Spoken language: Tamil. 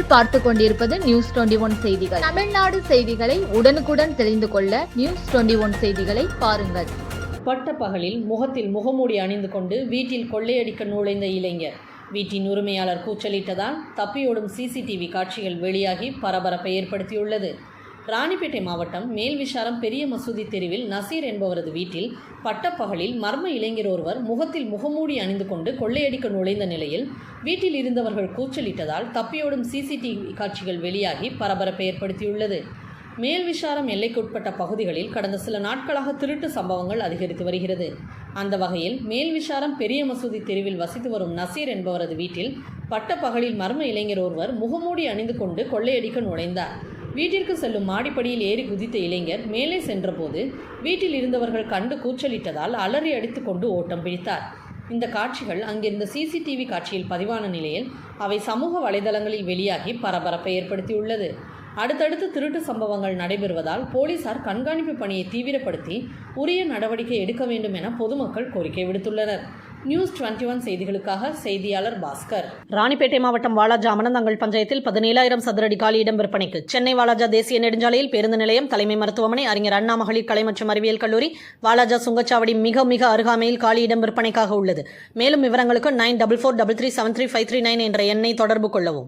நீங்கள் பார்த்து கொண்டிருப்பது நியூஸ் 21 செய்திகள். தமிழ்நாடு செய்திகளை உடனுக்குடன் தெரிந்து கொள்ள நியூஸ் 21 செய்திகளை பாருங்கள். பட்டப்பகலில் முகத்தில் முகமூடி அணிந்து கொண்டு வீட்டில் கொள்ளையடிக்க நுழைந்த இளைஞர். வீட்டின் உரிமையாளர் கூச்சலிட்டதால் தப்பியோடும் சிசிடிவி காட்சிகள் வெளியாகி பரபரப்பை ஏற்படுத்தியுள்ளது. ராணிப்பேட்டை மாவட்டம் மேல்விசாரம் பெரிய மசூதி தெருவில் நசீர் என்பவரது வீட்டில் பட்டப்பகலில் மர்ம இளைஞர் ஒருவர் முகத்தில் முகமூடி அணிந்து கொண்டு கொள்ளையடிக்க நுழைந்த நிலையில் வீட்டில் இருந்தவர்கள் கூச்சலிட்டதால் தப்பியோடும் சிசிடிவி காட்சிகள் வெளியாகி பரபரப்பை ஏற்படுத்தியுள்ளது. மேல்விசாரம் எல்லைக்குட்பட்ட பகுதிகளில் கடந்த சில நாட்களாக திருட்டு சம்பவங்கள் அதிகரித்து வருகிறது. அந்த வகையில் மேல்விசாரம் பெரிய மசூதி தெருவில் வசித்து வரும் நசீர் என்பவரது வீட்டில் பட்டப்பகலில் மர்ம இளைஞர் ஒருவர் முகமூடி அணிந்து கொண்டு கொள்ளையடிக்க நுழைந்தார். வீட்டிற்கு செல்லும் மாடிப்படியில் ஏறி குதித்த இளைஞர் மேலே சென்றபோது வீட்டில் இருந்தவர்கள் கண்டு கூச்சலிட்டதால் அலறி அடித்து கொண்டு ஓட்டம் பிடித்தார். இந்த காட்சிகள் அங்கிருந்த சிசிடிவி காட்சியில் பதிவான நிலையில் அவை சமூக வலைதளங்களில் வெளியாகி பரபரப்பை ஏற்படுத்தியுள்ளது. அடுத்தடுத்து திருட்டு சம்பவங்கள் நடைபெறுவதால் போலீசார் கண்காணிப்பு பணியை தீவிரப்படுத்தி உரிய நடவடிக்கை எடுக்க வேண்டும் என பொதுமக்கள் கோரிக்கை விடுத்துள்ளனர். நியூஸ் 21 செய்திகளுக்காக செய்தியாளர் பாஸ்கர். ராணிப்பேட்டை மாவட்டம் வாலாஜா அமனந்தங்கல் பஞ்சாயத்தில் 17,000 சதுரடி காலி இடம் விற்பனைக்கு. சென்னை வாலாஜா தேசிய நெடுஞ்சாலையில் பேருந்து நிலையம், தலைமை மருத்துவமனை, அறிஞர் அண்ணா மகளிர் கலை மற்றும் அறிவியல் கல்லூரி, வாலாஜா சுங்கச்சாவடி மிக அருகாமையில் காலி இடம் விற்பனைக்காக உள்ளது. மேலும் விவரங்களுக்கு 9443373539 என்ற எண்ணை தொடர்பு கொள்ளவும்.